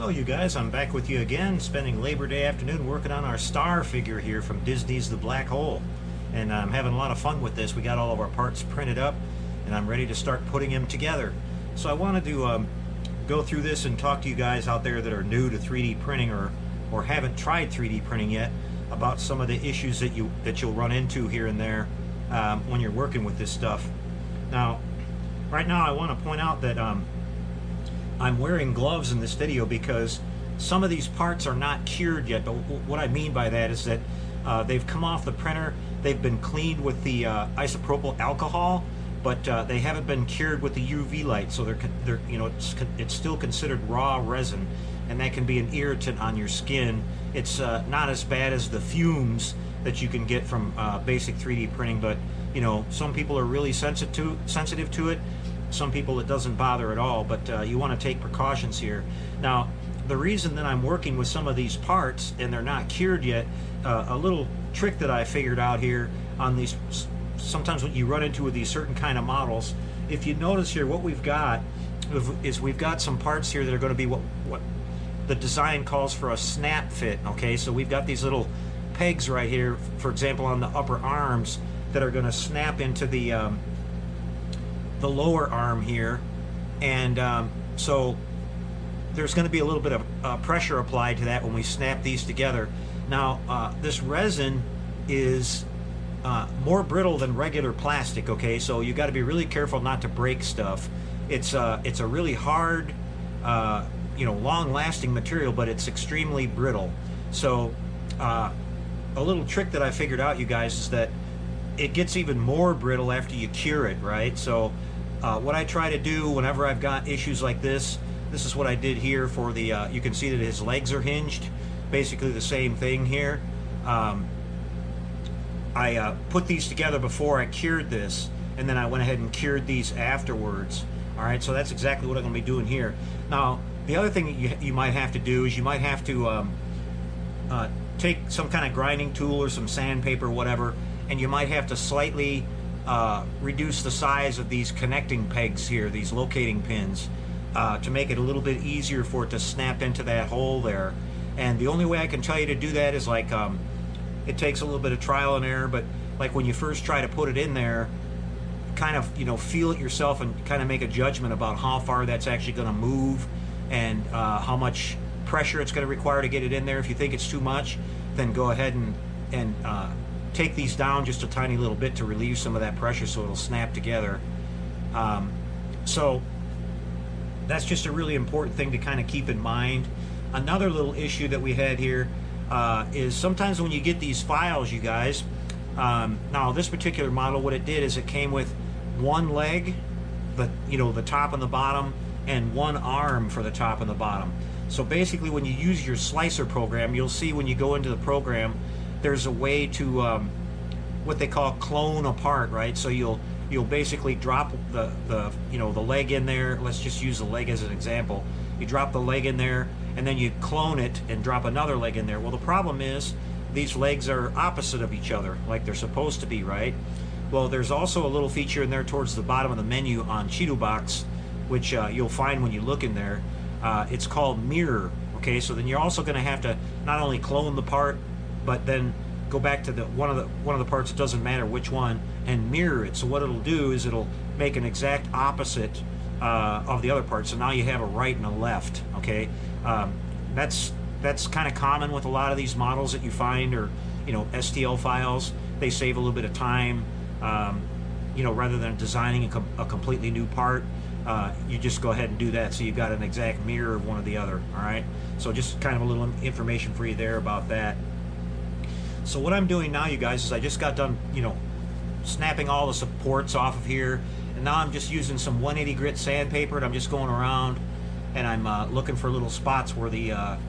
Hello you guys, I'm back with you again, spending Labor Day afternoon working on our S.T.A.R figure here from Disney's The Black Hole. And I'm having a lot of fun with this. We got all of our parts printed up and I'm ready to start putting them together. So I wanted to go through this and talk to you guys out there that are new to 3D printing or haven't tried 3D printing yet about some of the issues that you'll run into here and there when you're working with this stuff. Now, right now I want to point out that I'm wearing gloves in this video because some of these parts are not cured yet. But what I mean by that is that they've come off the printer, they've been cleaned with the isopropyl alcohol, but they haven't been cured with the UV light. So they're you know, it's still considered raw resin, and that can be an irritant on your skin. It's not as bad as the fumes that you can get from basic 3D printing, but you know, some people are really sensitive to it. Some people it doesn't bother at all, but you want to take precautions here. Now, the reason that I'm working with some of these parts and they're not cured yet, a little trick that I figured out here on these, sometimes what you run into with these certain kind of models, if you notice here, what we've got is we've got some parts here that are going to be what the design calls for a snap fit. Okay, so we've got these little pegs right here, for example, on the upper arms that are going to snap into the lower arm here, and so there's going to be a little bit of pressure applied to that when we snap these together. Now this resin is more brittle than regular plastic, okay, so you got to be really careful not to break stuff. It's a really hard you know, long-lasting material, but it's extremely brittle. So a little trick that I figured out, you guys, is that it gets even more brittle after you cure it, right? So what I try to do whenever I've got issues like this is what I did here for the, you can see that his legs are hinged, basically the same thing here. I put these together before I cured this, and then I went ahead and cured these afterwards. All right, so that's exactly what I'm going to be doing here. Now, the other thing that you might have to do is you might have to take some kind of grinding tool or some sandpaper or whatever, and you might have to slightly reduce the size of these connecting pegs here, these locating pins, to make it a little bit easier for it to snap into that hole there. And the only way I can tell you to do that is like, it takes a little bit of trial and error, but like when you first try to put it in there, kind of, you know, feel it yourself and kind of make a judgment about how far that's actually going to move and how much pressure it's going to require to get it in there. If you think it's too much, then go ahead and take these down just a tiny little bit to relieve some of that pressure so it'll snap together. So that's just a really important thing to kind of keep in mind. Another little issue that we had here is sometimes when you get these files, you guys, now this particular model, what it did is it came with one leg, the top and the bottom, and one arm for the top and the bottom. So basically when you use your slicer program, you'll see when you go into the program, there's a way to what they call clone apart, right? So you'll basically drop the leg in there. Let's just use the leg as an example. You drop the leg in there and then you clone it and drop another leg in there. Well, the problem is these legs are opposite of each other, like they're supposed to be, right? Well, there's also a little feature in there towards the bottom of the menu on Cheeto Box, which you'll find when you look in there. It's called mirror. Okay, so then you're also going to have to not only clone the part, but then go back to one of the parts, it doesn't matter which one, and mirror it. So what it'll do is it'll make an exact opposite of the other part. So now you have a right and a left. Okay, that's kind of common with a lot of these models that you find, or STL files. They save a little bit of time. Rather than designing a completely new part, you just go ahead and do that, so you've got an exact mirror of one or the other. All right, so just kind of a little information for you there about that. So what I'm doing now, you guys, is I just got done snapping all the supports off of here, and now I'm just using some 180 grit sandpaper, and I'm just going around and I'm looking for little spots where the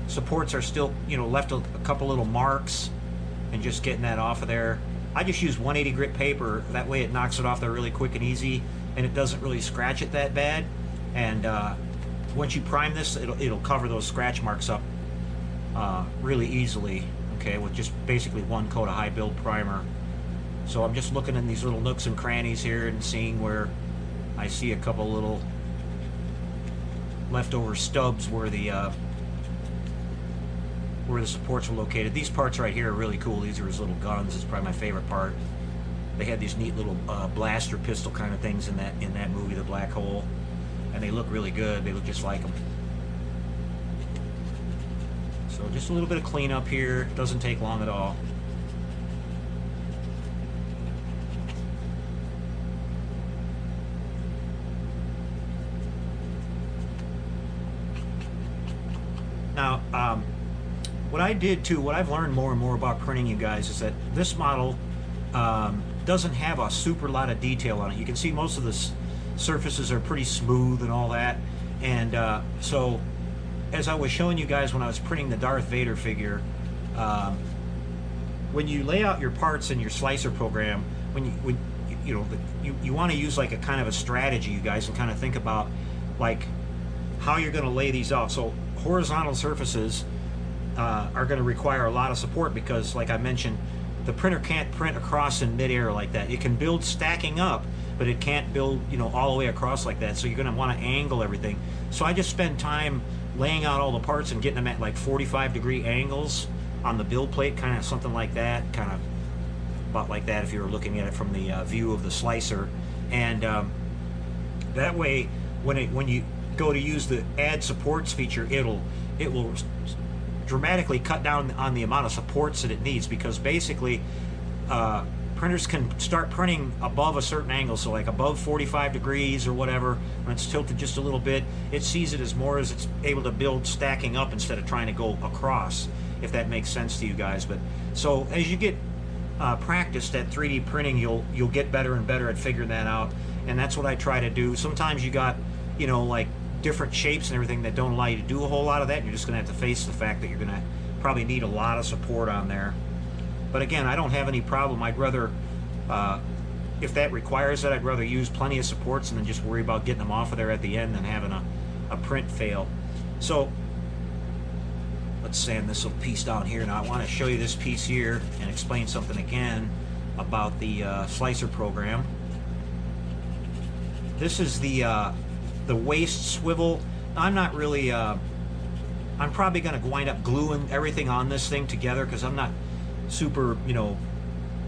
supports are still left a couple little marks, and just getting that off of there. I just use 180 grit paper, that way it knocks it off there really quick and easy, and it doesn't really scratch it that bad. And once you prime this, it'll cover those scratch marks up really easily, okay, with just basically one coat of high build primer. So I'm just looking in these little nooks and crannies here and seeing where I see a couple little leftover stubs where the supports were located. These parts right here are really cool. These are his little guns. It's probably my favorite part. They had these neat little blaster pistol kind of things in that movie, The Black Hole, and they look really good. They look just like them. So just a little bit of cleanup here. Doesn't take long at all. Now, what I did too, what I've learned more and more about printing, you guys, is that this model doesn't have a super lot of detail on it. You can see most of the surfaces are pretty smooth and all that. And so, as I was showing you guys when I was printing the Darth Vader figure, when you lay out your parts in your slicer program, you want to use like a kind of a strategy, you guys, and kind of think about like how you're going to lay these out. So horizontal surfaces are going to require a lot of support because, like I mentioned, the printer can't print across in midair like that. It can build stacking up, but it can't build, all the way across like that. So you're going to want to angle everything. So I just spend time laying out all the parts and getting them at like 45-degree angles on the build plate, kind of something like that, kind of about like that if you were looking at it from the view of the slicer. And that way, when you go to use the add supports feature, it will dramatically cut down on the amount of supports that it needs, because basically printers can start printing above a certain angle, so like above 45 degrees or whatever. When it's tilted just a little bit, it sees it as more as it's able to build stacking up instead of trying to go across, if that makes sense to you guys. But so as you get practiced at 3D printing, you'll get better and better at figuring that out, and that's what I try to do. Sometimes you got like different shapes and everything that don't allow you to do a whole lot of that, and you're just going to have to face the fact that you're going to probably need a lot of support on there. But again, I don't have any problem. I'd rather, if that requires it, I'd rather use plenty of supports and then just worry about getting them off of there at the end than having a print fail. So let's sand this little piece down here. Now I want to show you this piece here and explain something again about the slicer program. This is the waist swivel. I'm not really, I'm probably going to wind up gluing everything on this thing together, because I'm not super,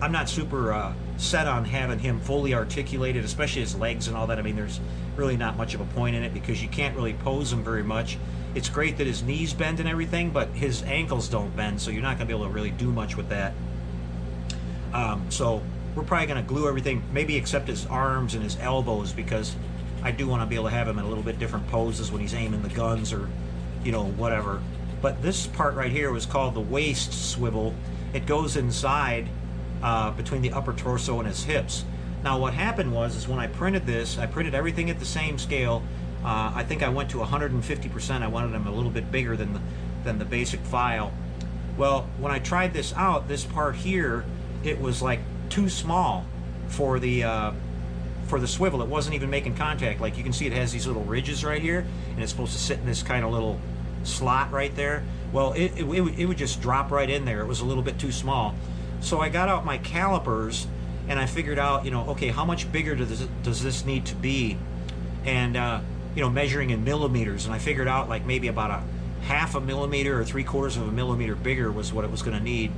I'm not super set on having him fully articulated, especially his legs and all that. I mean, there's really not much of a point in it because you can't really pose him very much. It's great that his knees bend and everything, but his ankles don't bend, so you're not going to be able to really do much with that. So we're probably going to glue everything, maybe except his arms and his elbows, because I do want to be able to have him in a little bit different poses when he's aiming the guns or, whatever. But this part right here was called the waist swivel. It goes inside between the upper torso and his hips. Now what happened is when I printed this, I printed everything at the same scale. I think I went to 150%. I wanted them a little bit bigger than the basic file. Well, when I tried this out, this part here, it was like too small for the swivel. It wasn't even making contact. Like you can see, it has these little ridges right here, and it's supposed to sit in this kind of little slot right there. Well, it would just drop right in there. It was a little bit too small. So I got out my calipers and I figured out, okay, how much bigger does this need to be? And measuring in millimeters, and I figured out like maybe about a half a millimeter or 3/4 of a millimeter bigger was what it was going to need.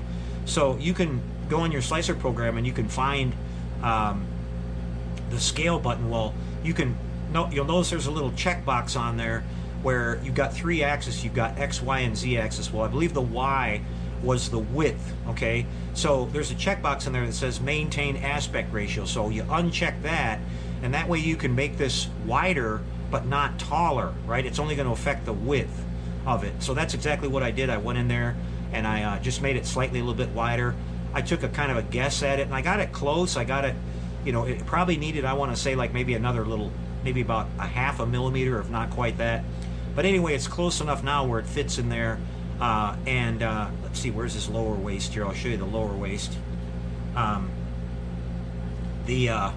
So you can go in your slicer program and you can find the scale button. Well, you'll notice there's a little checkbox on there where you've got 3 axes. You've got X, Y, and Z axis. Well, I believe the Y was the width, okay? So there's a checkbox in there that says maintain aspect ratio. So you uncheck that, and that way you can make this wider but not taller, right? It's only going to affect the width of it. So that's exactly what I did. I went in there and I just made it slightly a little bit wider. I took a kind of a guess at it, and I got it close. I got it, it probably needed, I want to say, like maybe another little, maybe about a half a millimeter, if not quite that. But anyway, it's close enough now where it fits in there. Let's see, where's this lower waist here? I'll show you the lower waist. The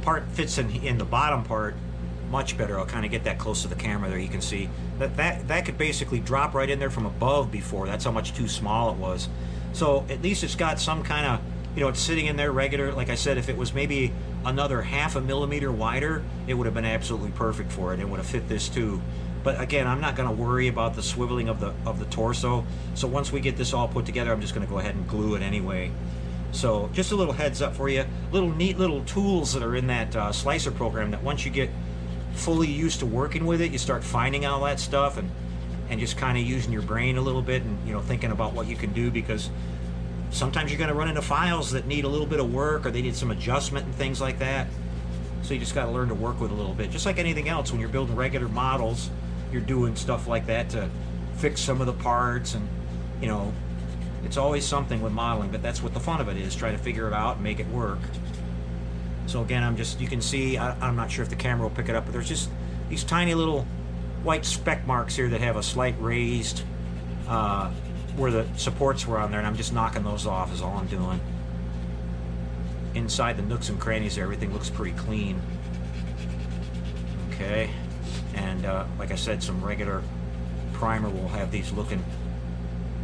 part fits in the bottom part much better. I'll kind of get that close to the camera there. You can see that could basically drop right in there from above before. That's how much too small it was. So at least it's got some kind of, you know, it's sitting in there regular. Like I said, if it was maybe another 1/2 millimeter wider, it would have been absolutely perfect for it. It would have fit this too. But again, I'm not going to worry about the swiveling of the torso. So once we get this all put together, I'm just going to go ahead and glue it anyway. So just a little heads up for you, little neat little tools that are in that slicer program that once you get fully used to working with it, you start finding all that stuff and just kind of using your brain a little bit and, you know, thinking about what you can do, because sometimes you're going to run into files that need a little bit of work or they need some adjustment and things like that. So you just got to learn to work with a little bit. Just like anything else, when you're building regular models, you're doing stuff like that to fix some of the parts, and, you know, it's always something with modeling, but that's what the fun of it is, try to figure it out and make it work. So again, you can see, I'm not sure if the camera will pick it up, but there's just these tiny little white speck marks here that have a slight raised where the supports were on there, and I'm just knocking those off is all I'm doing. Inside the nooks and crannies there, everything looks pretty clean. Okay, and like I said, some regular primer will have these looking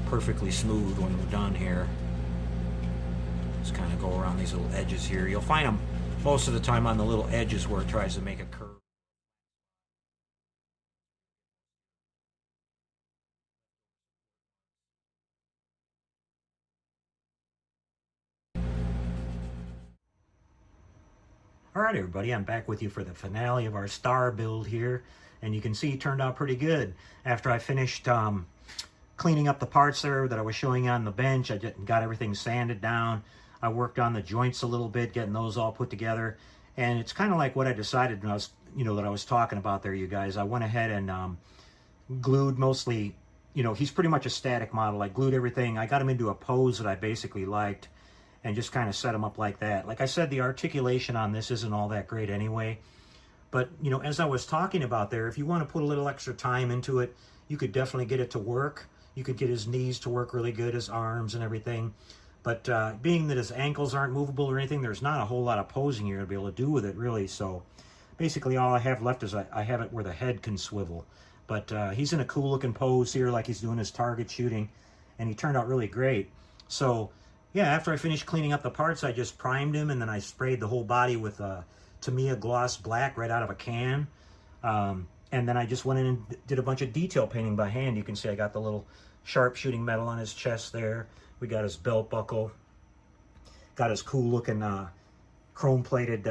perfectly smooth when we're done here. Just kind of go around these little edges here. You'll find them most of the time on the little edges where it tries to make a curve. All right, everybody, I'm back with you for the finale of our S.T.A.R build here, and you can see it turned out pretty good. After I finished cleaning up the parts there that I was showing on the bench, I got everything sanded down. I worked on the joints a little bit, getting those all put together, and it's kind of like what I decided when I was, you know, that I was talking about there, you guys. I went ahead and glued mostly, you know, he's pretty much a static model. I glued everything. I got him into a pose that I basically liked, and just kind of set them up like that. Like I said, the articulation on this isn't all that great anyway. But, you know, as I was talking about there, if you want to put a little extra time into it, you could definitely get it to work. You could get his knees to work really good, his arms and everything. But being that his ankles aren't movable or anything, there's not a whole lot of posing you're going to be able to do with it, really. So basically all I have left is I have it where the head can swivel. But he's in a cool looking pose here, like he's doing his target shooting. And he turned out really great. So yeah, after I finished cleaning up the parts, I just primed him, and then I sprayed the whole body with Tamiya Gloss Black right out of a can. And then I just went in and did a bunch of detail painting by hand. You can see I got the little sharpshooting metal on his chest there. We got his belt buckle. Got his cool looking chrome-plated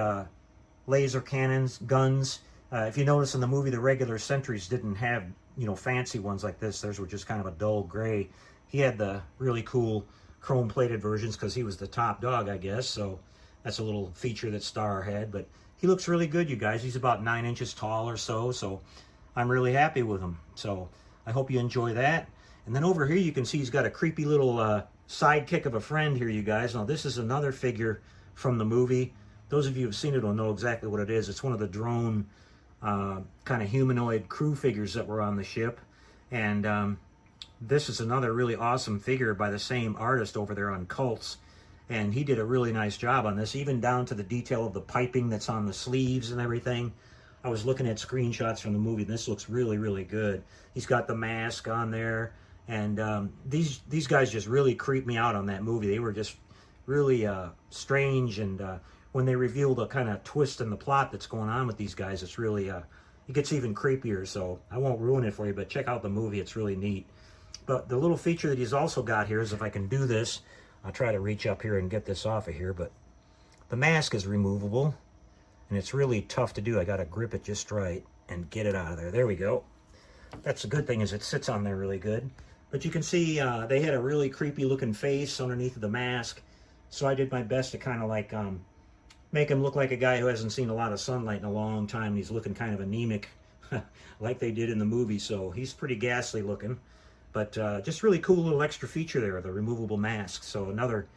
laser cannons, guns. If you notice in the movie, the regular sentries didn't have, you know, fancy ones like this. Theirs were just kind of a dull gray. He had the really cool chrome-plated versions because he was the top dog, I guess. So that's a little feature that S.T.A.R had. But he looks really good, you guys. He's about 9 inches tall or so. So I'm really happy with him. So I hope you enjoy that. And then over here you can see he's got a creepy little sidekick of a friend here, you guys. Now this is another figure from the movie. Those of you who've seen it will know exactly what it is. It's one of the drone kind of humanoid crew figures that were on the ship. And this is another really awesome figure by the same artist over there on Cults. And he did a really nice job on this, even down to the detail of the piping that's on the sleeves and everything. I was looking at screenshots from the movie, and this looks really, really good. He's got the mask on there. And these guys just really creeped me out on that movie. They were just really strange. And when they reveal the kind of twist in the plot that's going on with these guys, it's really, it gets even creepier. So I won't ruin it for you, but check out the movie. It's really neat. But the little feature that he's also got here is, if I can do this, I'll try to reach up here and get this off of here, but the mask is removable, and it's really tough to do. I got to grip it just right and get it out of there. There we go. That's the good thing, is it sits on there really good. But you can see they had a really creepy looking face underneath of the mask, so I did my best to kind of like make him look like a guy who hasn't seen a lot of sunlight in a long time. He's looking kind of anemic like they did in the movie, so he's pretty ghastly looking. But just really cool little extra feature there, the removable mask. So another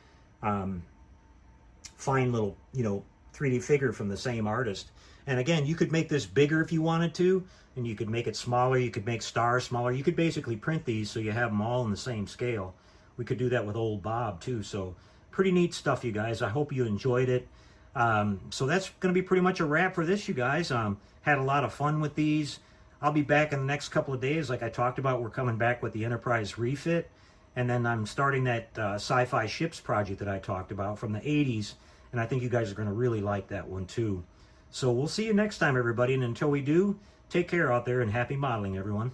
fine little, you know, 3D figure from the same artist. And again, you could make this bigger if you wanted to, and you could make it smaller. You could make S.T.A.R smaller. You could basically print these so you have them all in the same scale. We could do that with old Bob too. So pretty neat stuff, you guys. I hope you enjoyed it. So that's going to be pretty much a wrap for this, you guys. Had a lot of fun with these. I'll be back in the next couple of days. Like I talked about, we're coming back with the Enterprise refit. And then I'm starting that sci-fi ships project that I talked about from the 80s, and I think you guys are going to really like that one too. So we'll see you next time, everybody, and until we do, take care out there and happy modeling, everyone.